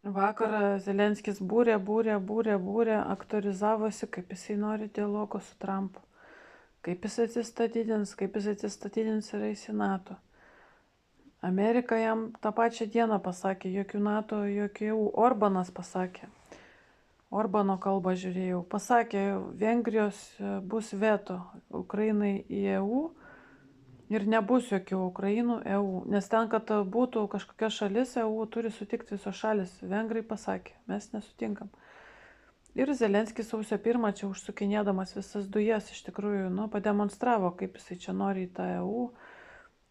Vakar Zelenskis būrė, aktorizavosi, kaip jisai nori dialogo su Trumpu. Kaip jis atsistatydins ir eis į NATO. Amerika jam tą pačią dieną pasakė, jokių NATO, jokių EU. Orbanas pasakė. Orbano kalbą žiūrėjau. Pasakė, Vengrijos bus veto Ukrainai į EU ir nebus jokių Ukrainų EU. Nes ten, kad būtų kažkokia šalis EU, turi sutikti visos šalis. Vengrai pasakė, mes nesutinkam. Ir Zelenskis sausio 1 čia užsukinėdamas visas dujas iš tikrųjų, pademonstravo, kaip jisai čia nori į tą EU.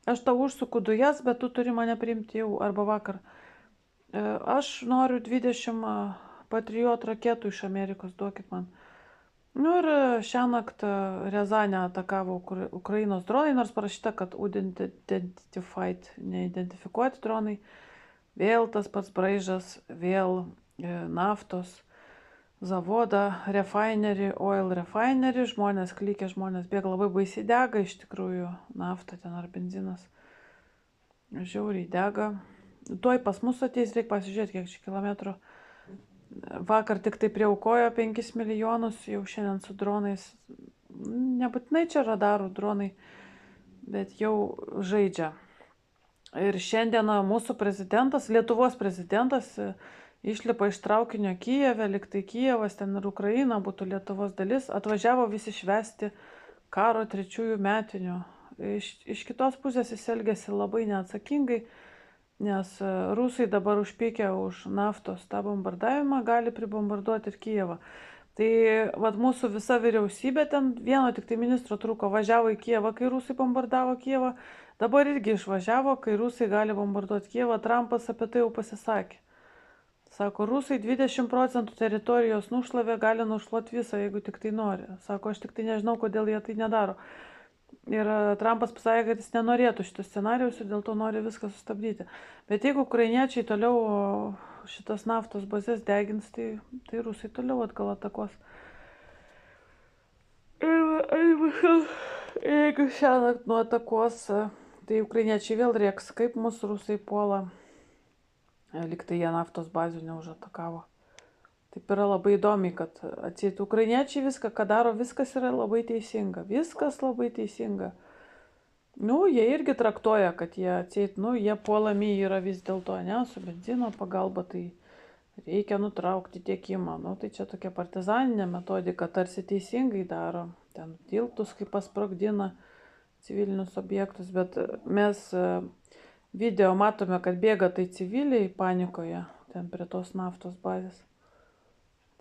Aš tau užsuku dujas, bet tu turi mane priimti jau. Arba vakar. Aš noriu 20 Patriot raketų iš Amerikos, duokit man. Ir šią naktį Riazanę atakavo Ukrainos dronai, nors parašyta, kad unidentified, neidentifikuoti dronai. Vėl tas pats braižas, vėl naftos zavodą, refinerį, oil refinerį, žmonės klykia, žmonės bėga, labai baisiai dega iš tikrųjų nafta ten ar benzinas. Žiauriai dega. Tuoj pas mus ateis, reikia pasižiūrėti, kiek čia kilometrų. Vakar tik tai priaukojo 5 milijonus, jau šiandien su dronais. Nebūtinai čia radarų dronai, bet jau žaidžia. Ir šiandien mūsų prezidentas, Lietuvos prezidentas, išlipa iš traukinio Kijeve, liktai Kijevas, ten ir Ukraina būtų Lietuvos dalis, atvažiavo visi švęsti karo 3 metinių. Iš kitos pusės jis elgėsi labai neatsakingai, nes rusai dabar užpykę už naftos tą bombardavimą gali pribombarduoti ir Kijevą. Tai mūsų visa vyriausybė, ten vieno tik tai ministro trūko, važiavo į Kijevą, kai rusai bombardavo Kijevą, dabar irgi išvažiavo, kai rusai gali bombarduoti Kijevą, Trumpas apie tai jau pasisakė. Sako, rusai 20% teritorijos nušlavė, gali nušluoti visą, jeigu tik tai nori. Sako, aš tik tai nežinau, kodėl jie tai nedaro. Ir Trumpas pasakė, kad jis nenorėtų šitų scenarijaus ir dėl to nori viską sustabdyti. Bet jeigu ukrainiečiai toliau šitas naftos bazės degins, tai rusai toliau atgal atakos. Jeigu šiąnakt nuatakos, tai ukrainiečiai vėl rėks, kaip mūsų rusai puola. Liktai jie naftos bazių neužatakavo. Taip yra labai įdomiai, kad atseit ukrainiečiai viską, ką daro, viskas yra labai teisinga. Viskas labai teisinga. Jie irgi traktuoja, kad jie atseit, jie puolami yra vis dėlto, su benzino pagalba, tai reikia nutraukti tiekimą. Tai čia tokia partizaninė metodika, tarsi teisingai daro. Ten tiltus kaip pasprogdina civilinius objektus, bet mes video matome, kad bėga tai civiliai panikoje, ten prie tos naftos bazės.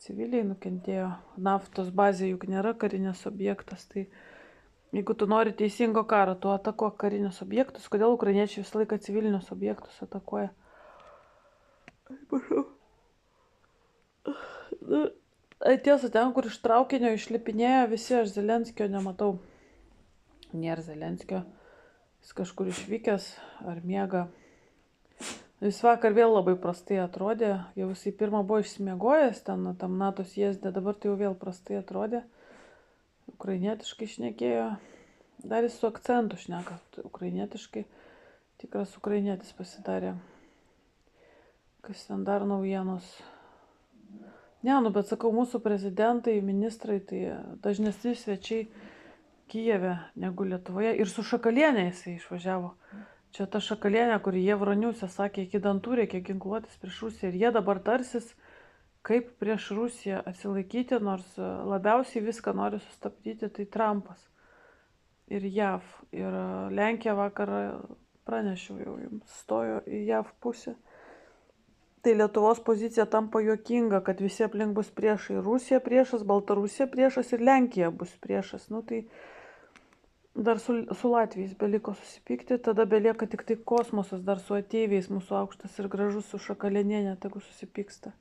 Civiliai nukentėjo. Naftos bazė juk nėra karinės objektas. Tai jeigu tu nori teisingo karo, tu atakuok karinius objektus. Kodėl ukrainiečiai visą laiką civilinius objektus atakuoja? Tiesa, ten, kur iš traukinio išlipinėjo visi, aš Zelenskio nematau. Nėra Zelenskio. Jis kažkur išvykęs ar miega. Jis vakar vėl labai prastai atrodė, jau jisai pirmą buvo išsimiegojęs ten tam NATO sėsdė, dabar tai jau vėl prastai atrodė, ukrainietiškai šnekėjo, dar jis su akcentu šneka, ukrainietiškai, tikras ukrainietis pasidarė, kas ten dar naujienos. Bet sakau, mūsų prezidentai, ministrai, tai dažnesni svečiai Kijeve negu Lietuvoje ir su Šakaliene jisai išvažiavo. Čia ta Šakalienė, kuri Euroniuse sakė, iki dantų reikia ginkluotis prieš Rusiją. Ir jie dabar tarsis, kaip prieš Rusiją atsilaikyti, nors labiausiai viską nori sustabdyti, tai Trumpas. Ir JAV. Ir Lenkija vakar pranešiau jau jums, stojo į JAV pusę. Tai Lietuvos pozicija tampa juokinga, kad visi aplink bus priešai. Rusija priešas, Baltarusija priešas ir Lenkija bus priešas. Tai dar su Latvijais beliko susipykti, tada belieka tik tai kosmosas dar su ateiviais, mūsų aukštas ir gražus su Šakalienė, tegu susipyksta.